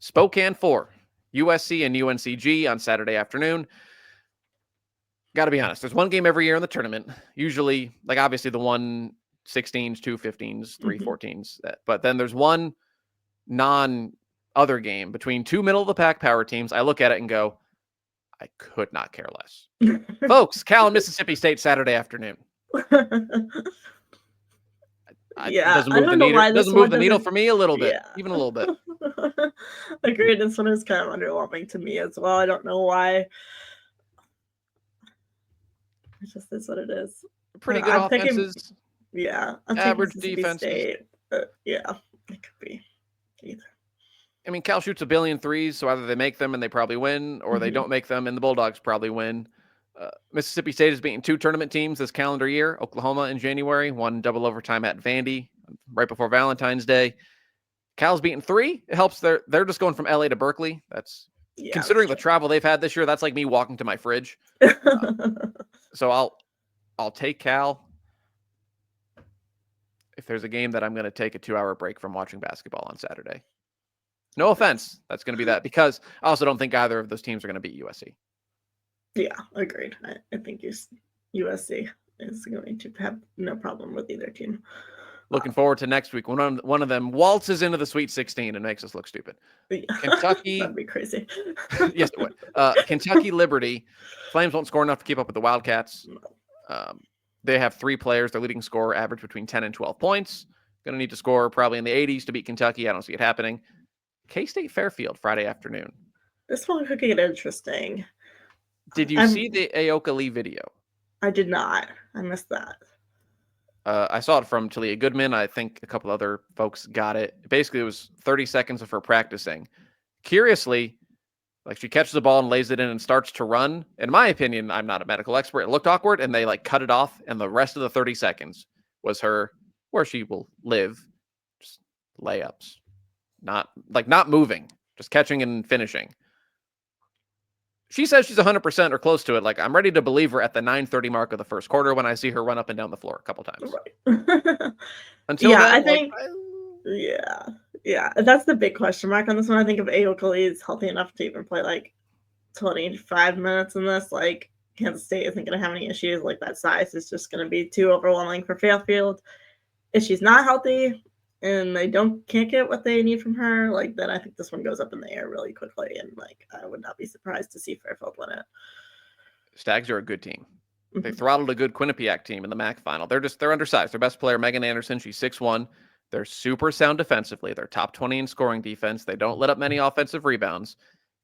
[SPEAKER 1] Spokane 4, USC and UNCG on Saturday afternoon. Got to be honest, there's one game every year in the tournament. Usually, obviously the 1-16s, 2-15s, 3-14s. But then there's one non-other game between 2 middle-of-the-pack power teams. I look at it and go, I could not care less. Folks, Cal and Mississippi State Saturday afternoon. It doesn't move the needle for me a little bit, even a little bit.
[SPEAKER 2] Agreed. This one is kind of underwhelming to me as well. I don't know why. It just is what it is.
[SPEAKER 1] Pretty good offenses.
[SPEAKER 2] Yeah, I'm taking
[SPEAKER 1] Average
[SPEAKER 2] Mississippi
[SPEAKER 1] defenses.
[SPEAKER 2] State, but yeah, it could be either.
[SPEAKER 1] I mean, Cal shoots a billion threes, so either they make them and they probably win, or they
[SPEAKER 2] Mhm.
[SPEAKER 1] don't make them and the Bulldogs probably win. Mississippi State has beaten 2 tournament teams this calendar year. Oklahoma in January, won double overtime at Vandy right before Valentine's Day. Cal's beaten 3. It helps. They're just going from LA to Berkeley. That's
[SPEAKER 2] Yeah, that's
[SPEAKER 1] considering the travel they've had this year. That's like me walking to my fridge.
[SPEAKER 2] true.
[SPEAKER 1] So I'll take Cal. If there's a game that I'm going to take a 2-hour break from watching basketball on Saturday. No offense. That's going to be that, because I also don't think either of those teams are going to beat USC.
[SPEAKER 2] Yeah, agreed. I think USC is going to have no problem with either team.
[SPEAKER 1] Looking forward to next week when one of them waltzes into the Sweet 16 and makes us look stupid.
[SPEAKER 2] Yeah.
[SPEAKER 1] Kentucky.
[SPEAKER 2] That'd be crazy.
[SPEAKER 1] Yes, it would. Kentucky Liberty. Flames won't score enough to keep up with the Wildcats. They have 3 players. Their leading scorer average between 10 and 12 points. Going to need to score probably in the 80s to beat Kentucky. I don't see it happening. K-State Fairfield, Friday afternoon.
[SPEAKER 2] This one could get interesting.
[SPEAKER 1] Did you see the Aoka Lee video?
[SPEAKER 2] I did not. I missed that.
[SPEAKER 1] I saw it from Talia Goodman. I think a couple other folks got it. Basically, it was 30 seconds of her practicing. Curiously, like, she catches the ball and lays it in and starts to run. In my opinion, I'm not a medical expert. It looked awkward, and they like cut it off. And the rest of the 30 seconds was her where she will live, just layups, not moving, just catching and finishing. She says she's 100% or close to it. Like, I'm ready to believe her at the 9:30 mark of the first quarter when I see her run up and down the floor a couple times.
[SPEAKER 2] Right.
[SPEAKER 1] Until
[SPEAKER 2] yeah,
[SPEAKER 1] then,
[SPEAKER 2] I think. Yeah, that's the big question mark on this one. I think if Aoka Lee is healthy enough to even play like 25 minutes in this, like, Kansas State isn't going to have any issues. Like, that size is just going to be too overwhelming for Fairfield. If she's not healthy and they can't get what they need from her, like, then I think this one goes up in the air really quickly, and like, I would not be surprised to see Fairfield win it.
[SPEAKER 1] Stags are a good team. They throttled a good Quinnipiac team in the MAC final. They're undersized. Their best player, Megan Anderson, she's 6'1". They're super sound defensively. They're top 20 in scoring defense. They don't let up many offensive rebounds.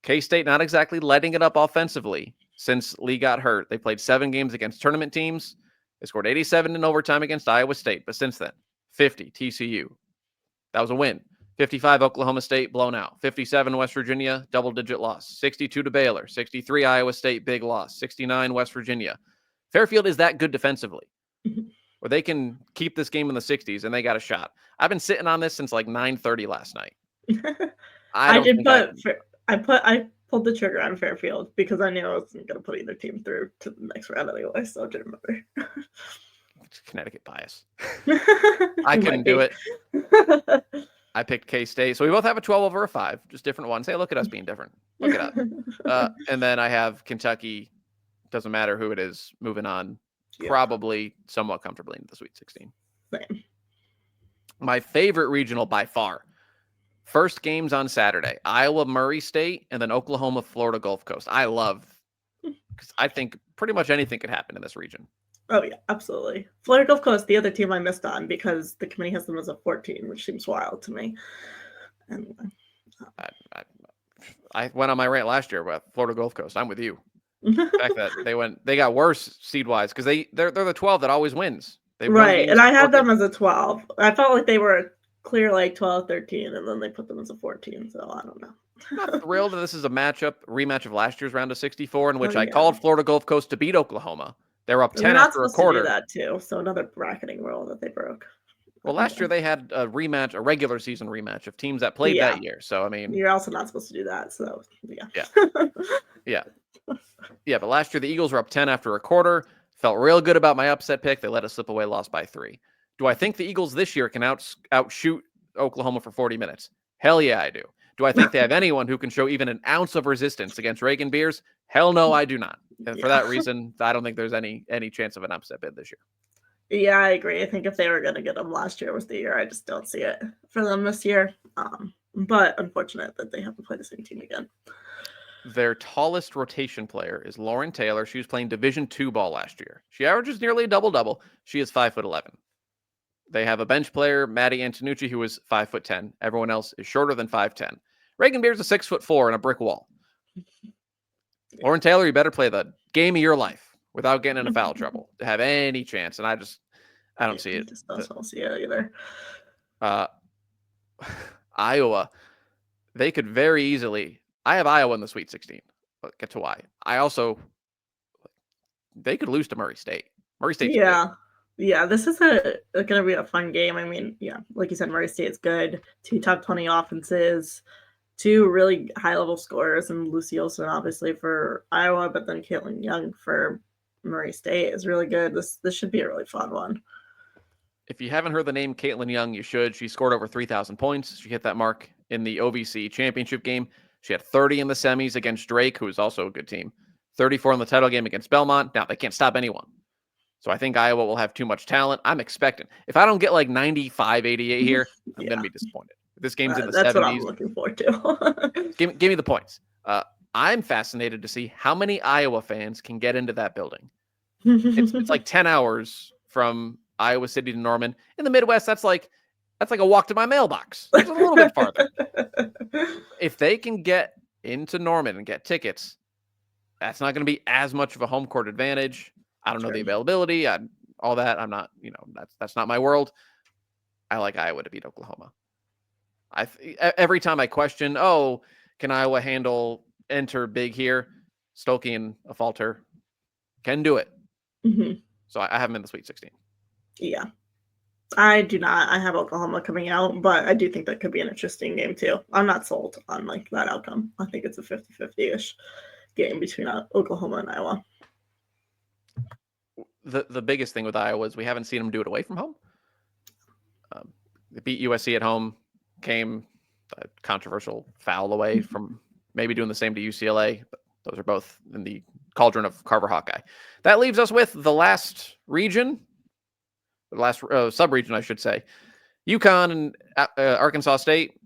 [SPEAKER 1] K-State not exactly letting it up offensively since Lee got hurt. They played 7 games against tournament teams. They scored 87 in overtime against Iowa State. But since then, 50 TCU. That was a win. 55 Oklahoma State, blown out. 57 West Virginia, double-digit loss. 62 to Baylor. 63 Iowa State, big loss. 69 West Virginia. Fairfield is that good defensively, where they can keep this game in the 60s, and they got a shot. I've been sitting on this since like 9:30 last night. I
[SPEAKER 2] pulled the trigger on Fairfield because I knew I wasn't going to put either team through to the next round anyway, so it didn't matter.
[SPEAKER 1] It's Connecticut bias. I couldn't do it. I picked K-State. So we both have a 12 over a 5, just different ones. Hey, look at us being different. Look at us. And then I have Kentucky. Doesn't matter who it is, moving on. Yeah. Probably somewhat comfortably into the Sweet 16.
[SPEAKER 2] Same.
[SPEAKER 1] My favorite regional by far. First games on Saturday. Iowa, Murray State, and then Oklahoma, Florida, Gulf Coast. I love, because I think pretty much anything could happen in this region.
[SPEAKER 2] Oh, yeah, absolutely. Florida Gulf Coast, the other team I missed on because the committee has them as a 14, which seems wild to me. And
[SPEAKER 1] I went on my rant last year about Florida Gulf Coast. I'm with you. The fact that they got worse seed-wise because they're the 12 that always wins.
[SPEAKER 2] Right, and I had them as a 12. I felt like they were a clear like 12, 13, and then they put them as a 14, so I don't know.
[SPEAKER 1] I'm not thrilled that this is a rematch of last year's round of 64, in which I called Florida Gulf Coast to beat Oklahoma. They were up 10 after a quarter.
[SPEAKER 2] To do that too, so another bracketing rule that they broke.
[SPEAKER 1] Well, last year they had a rematch, a regular season rematch of teams that played that year. So, I mean,
[SPEAKER 2] you're also not supposed to do that. So,
[SPEAKER 1] yeah. But last year the Eagles were up 10 after a quarter. Felt real good about my upset pick. They let us slip away, lost by 3. Do I think the Eagles this year can outshoot Oklahoma for 40 minutes? Hell yeah, I do. Do I think they have anyone who can show even an ounce of resistance against Reagan Beers? Hell no, I do not. And for that reason, I don't think there's any chance of an upset bid this year.
[SPEAKER 2] Yeah, I agree. I think if they were going to get them last year was the year. I just don't see it for them this year. But unfortunate that they have to play the same team again.
[SPEAKER 1] Their tallest rotation player is Lauren Taylor. She was playing Division II ball last year. She averages nearly a double-double. She is 5'11". They have a bench player, Maddie Antonucci, who is 5'10". Everyone else is shorter than 5'10". Reagan Beers is 6'4" and a brick wall. Lauren Taylor, you better play the game of your life without getting into foul trouble to have any chance. And I don't
[SPEAKER 2] Yeah,
[SPEAKER 1] see
[SPEAKER 2] I
[SPEAKER 1] it.
[SPEAKER 2] just don't see it either.
[SPEAKER 1] Uh, Iowa, they could very easily. I have Iowa in the Sweet 16. But get to why. They could lose to Murray State. Murray State's good.
[SPEAKER 2] Yeah. Yeah, this is gonna be a fun game. I mean, yeah, like you said, Murray State's good. 2 top 20 offenses, 2 really high level scorers, and Lucy Olson obviously for Iowa, but then Caitlin Young for Murray State is really good. This should be a really fun one.
[SPEAKER 1] If you haven't heard the name Caitlin Young, you should. She scored over 3,000 points. She hit that mark in the OVC championship game. She had 30 in the semis against Drake, who is also a good team. 34 in the title game against Belmont. Now, they can't stop anyone. So I think Iowa will have too much talent. I'm expecting. If I don't get like 95, 88 here, I'm going to
[SPEAKER 2] Yeah,
[SPEAKER 1] be disappointed. If this game's in the
[SPEAKER 2] that's what I'm
[SPEAKER 1] 70s,
[SPEAKER 2] looking forward to.
[SPEAKER 1] give me the points. I'm fascinated to see how many Iowa fans can get into that building. It's like 10 hours from Iowa City to Norman. In the Midwest, that's like a walk to my mailbox. It's a little bit farther. If they can get into Norman and get tickets, that's not going to be as much of a home court advantage. I don't know the availability, all that. I'm not, that's not my world. I like Iowa to beat Oklahoma. Every time I question, can Iowa enter big here? Stokey and a falter can do it.
[SPEAKER 2] Mhm.
[SPEAKER 1] So I have them in the Sweet 16.
[SPEAKER 2] Yeah. I do not. I have Oklahoma coming out, but I do think that could be an interesting game too. I'm not sold on like that outcome. I think it's a 50-50-ish game between Oklahoma and Iowa.
[SPEAKER 1] The biggest thing with Iowa is we haven't seen them do it away from home. They beat USC at home, came a controversial foul away from maybe doing the same to UCLA. But those are both in the cauldron of Carver Hawkeye. That leaves us with the last region, the last sub-region, I should say. UConn and Arkansas State.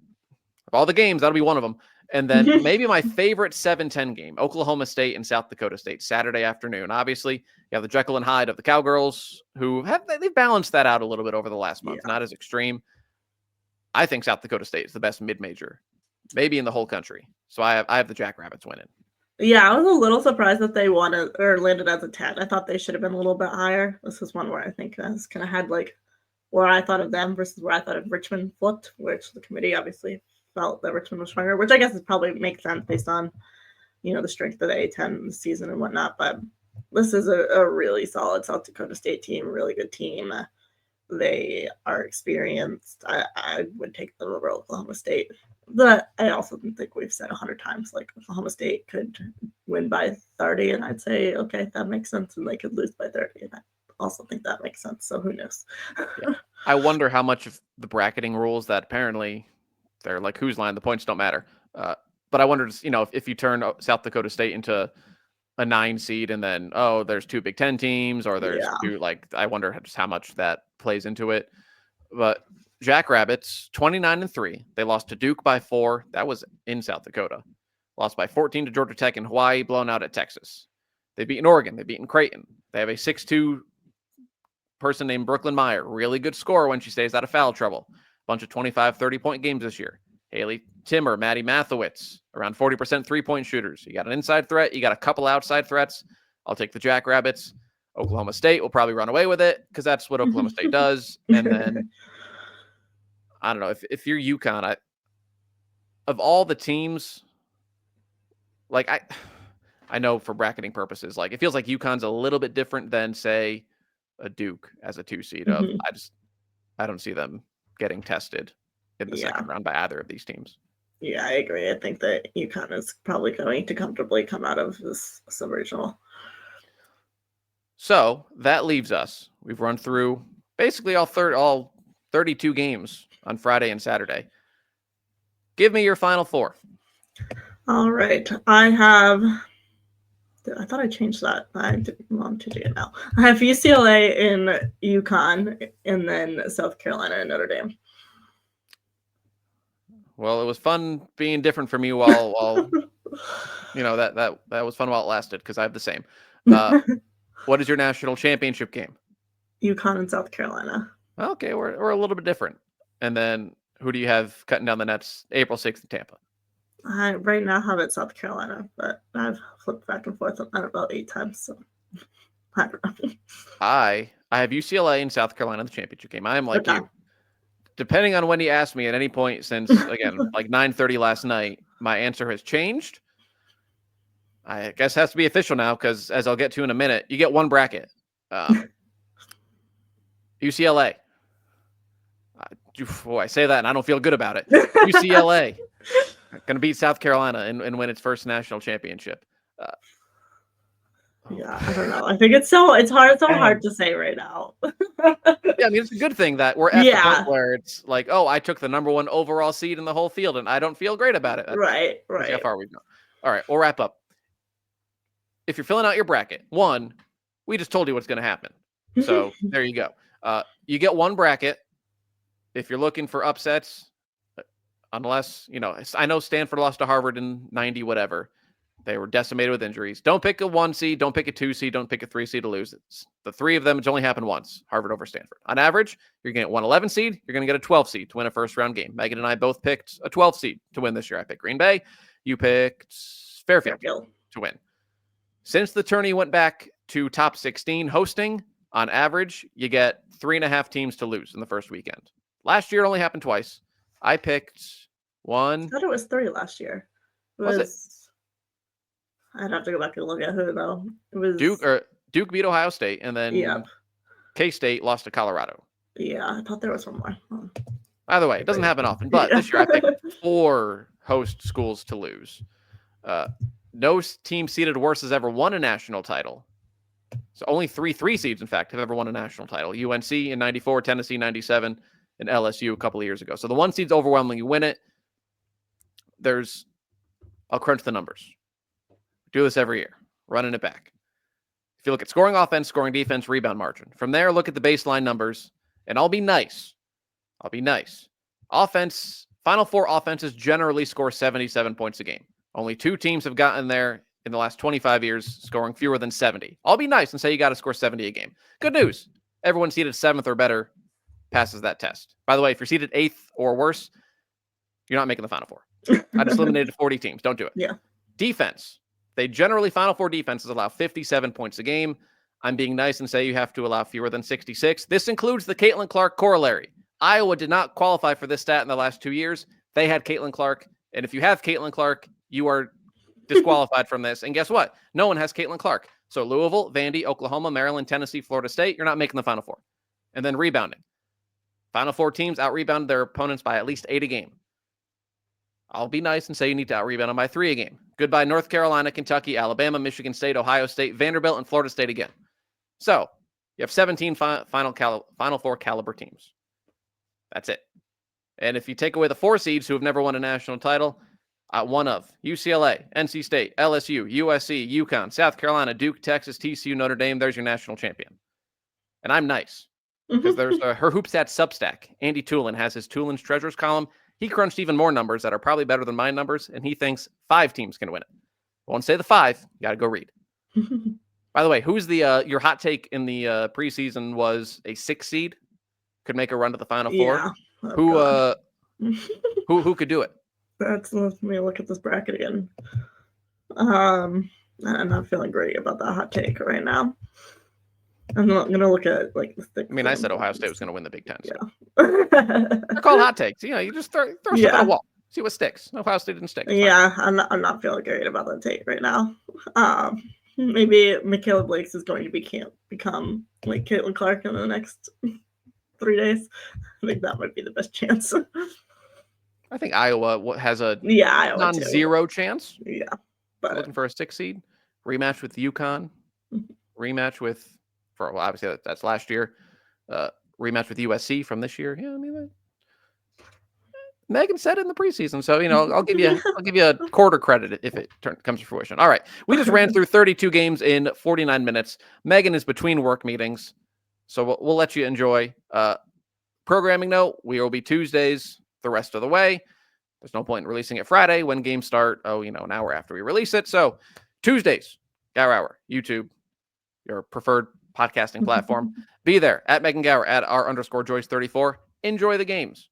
[SPEAKER 1] Of all the games, that'll be one of them. And then maybe my favorite 7-10 game, Oklahoma State and South Dakota State, Saturday afternoon. Obviously, you have the Jekyll and Hyde of the Cowgirls, who they've balanced that out a little bit over the last month.
[SPEAKER 2] Yeah.
[SPEAKER 1] Not as extreme. I think South Dakota State is the best mid-major, maybe in the whole country. So I have the Jackrabbits winning.
[SPEAKER 2] Yeah, I was a little surprised that they won or landed as a 10. I thought they should have been a little bit higher. This is one where I think I kind of had like where I thought of them versus where I thought of Richmond flipped, which the committee obviously felt that Richmond was stronger, which I guess is probably makes sense based on, the strength of the A10 season and whatnot. But this is a really solid South Dakota State team, really good team. They are experienced. I would take them over Oklahoma State. But I also think we've said 100 times, like Oklahoma State could win by 30, and I'd say, okay, that makes sense. And they could lose by 30, and I also think that makes sense. So who knows?
[SPEAKER 1] Yeah. I wonder how much of the bracketing rules that apparently they're like whose line, the points don't matter. But I wondered, if you turn South Dakota State into a 9 seed and then, there's 2 Big Ten teams or there's 2, I wonder just how much that plays into it. But Jackrabbits, 29-3. They lost to Duke by 4. That was in South Dakota. Lost by 14 to Georgia Tech and Hawaii, blown out at Texas. They've beaten Oregon. They've beaten Creighton. They have a 6'2" person named Brooklyn Meyer. Really good scorer when she stays out of foul trouble. Bunch of 25, 30-point games this year. Haley Timmer, Maddie Mathowitz, around 40% three-point shooters. You got an inside threat. You got a couple outside threats. I'll take the Jackrabbits. Oklahoma State will probably run away with it because that's what Oklahoma State does. And then, I don't know, if you're UConn, of all the teams, like I know for bracketing purposes, like it feels like UConn's a little bit different than, say, a Duke as a 2 seed. I don't see them getting tested in the second round by either of these teams.
[SPEAKER 2] Yeah, I agree. I think that UConn is probably going to comfortably come out of this sub-regional.
[SPEAKER 1] So that leaves us. We've run through basically all 32 games on Friday and Saturday. Give me your final 4.
[SPEAKER 2] All right. I thought I changed that. I didn't want to do it now. I have UCLA in UConn and then South Carolina and Notre Dame.
[SPEAKER 1] Well, it was fun being different from you while that was fun while it lasted because I have the same. What is your national championship game?
[SPEAKER 2] UConn and South Carolina.
[SPEAKER 1] Okay, we're a little bit different. And then who do you have cutting down the nets April 6th in Tampa?
[SPEAKER 2] I right now have it South Carolina, but I've flipped back and forth on that about 8 times. So I don't know.
[SPEAKER 1] I I have UCLA and South Carolina in the championship game. I am like
[SPEAKER 2] Okay.
[SPEAKER 1] you. Depending on when you ask me at any point since, again, like 9:30 last night, my answer has changed. I guess it has to be official now because, as I'll get to in a minute, you get one bracket. UCLA. I say that and I don't feel good about it. UCLA going to beat South Carolina and win its first national championship.
[SPEAKER 2] Yeah, I don't know. I think it's so hard to say right now.
[SPEAKER 1] Yeah, I mean, it's a good thing that we're at the
[SPEAKER 2] Yeah.
[SPEAKER 1] point where it's like, oh, I took the number 1 overall seed in the whole field, and I don't feel great about it. That's
[SPEAKER 2] Right.
[SPEAKER 1] how far we've gone. All right, we'll wrap up. If you're filling out your bracket, one, we just told you what's going to happen. So there you go. You get one bracket. If you're looking for upsets, unless, I know Stanford lost to Harvard in 90, whatever. They were decimated with injuries. Don't pick a 1 seed. Don't pick a 2 seed. Don't pick a 3 seed to lose. It's the 3 of them. It's only happened once. Harvard over Stanford. On average, you're going to get 111 seed. You're going to get a 12 seed to win a first round game. Megan and I both picked a 12 seed to win this year. I picked Green Bay. You picked Fairfield to win. Since the tourney went back to top 16 hosting, on average, you get 3.5 teams to lose in the first weekend. Last year, it only happened twice. I picked one.
[SPEAKER 2] I thought it was 3 last year.
[SPEAKER 1] Was it?
[SPEAKER 2] I'd have to go back and look at who though. It was
[SPEAKER 1] Duke beat Ohio State, and then K-State lost to Colorado.
[SPEAKER 2] Yeah, I thought there was one more. Oh.
[SPEAKER 1] By the way, it doesn't happen often, but this year I picked 4 host schools to lose. No team seeded worse has ever won a national title. So only 3 seeds, in fact, have ever won a national title. UNC in 94, Tennessee 97, and LSU a couple of years ago. So the 1 seeds overwhelmingly win it. I'll crunch the numbers. Do this every year, running it back. If you look at scoring offense, scoring defense, rebound margin. From there, look at the baseline numbers, and I'll be nice. Offense, Final Four offenses generally score 77 points a game. Only 2 teams have gotten there in the last 25 years, scoring fewer than 70. I'll be nice and say you got to score 70 a game. Good news. Everyone seated 7th or better passes that test. By the way, if you're seated 8th or worse, you're not making the Final Four. I just eliminated 40 teams. Don't do it.
[SPEAKER 2] Yeah.
[SPEAKER 1] Defense. They generally, Final Four defenses allow 57 points a game. I'm being nice and say you have to allow fewer than 66. This includes the Caitlin Clark corollary. Iowa did not qualify for this stat in the last 2 years. They had Caitlin Clark. And if you have Caitlin Clark, you are disqualified from this. And guess what? No one has Caitlin Clark. So Louisville, Vandy, Oklahoma, Maryland, Tennessee, Florida State, you're not making the Final Four. And then rebounding. Final Four teams out-rebounded their opponents by at least 8 a game. I'll be nice and say you need to out-rebound them by 3 a game. Goodbye, North Carolina, Kentucky, Alabama, Michigan State, Ohio State, Vanderbilt, and Florida State again. So you have 17 Final Four caliber teams. That's it. And if you take away the 4 seeds who have never won a national title, one of UCLA, NC State, LSU, USC, UConn, South Carolina, Duke, Texas, TCU, Notre Dame, there's your national champion. And I'm nice because there's her HoopStats Substack. Andy Toolin has his Toolin's Treasures column. He crunched even more numbers that are probably better than my numbers, and he thinks 5 teams can win it. I won't say the 5. You got to go read. By the way, who's your hot take in the preseason was a 6 seed could make a run to the Final Four? Who could do it?
[SPEAKER 2] Let me look at this bracket again. I'm not feeling great about that hot take right now. I'm not gonna look at like the thick.
[SPEAKER 1] I said Ohio State was going to win the Big Ten. So.
[SPEAKER 2] Yeah.
[SPEAKER 1] They're called hot takes. You just throw stuff at a wall. See what sticks. Ohio State didn't stick.
[SPEAKER 2] Yeah, I'm not feeling great about that take right now. Maybe Michaela Blakes is going to become like Caitlin Clark in the next 3 days. I think that might be the best chance.
[SPEAKER 1] I think Iowa has a non-zero chance.
[SPEAKER 2] Yeah, but
[SPEAKER 1] looking for a 6 seed rematch with UConn, rematch with obviously that's last year, rematch with USC from this year. Yeah, Megan said it in the preseason, so I'll give you a quarter credit if it comes to fruition. All right, we just ran through 32 games in 49 minutes. Megan is between work meetings, so we'll let you enjoy. Programming note: we will be Tuesdays the rest of the way. There's no point in releasing it Friday when games start. An hour after we release it. So Tuesdays, Gauer Hour, YouTube, your preferred podcasting platform. Be there at Megan Gauer at @R_Joyce34. Enjoy the games.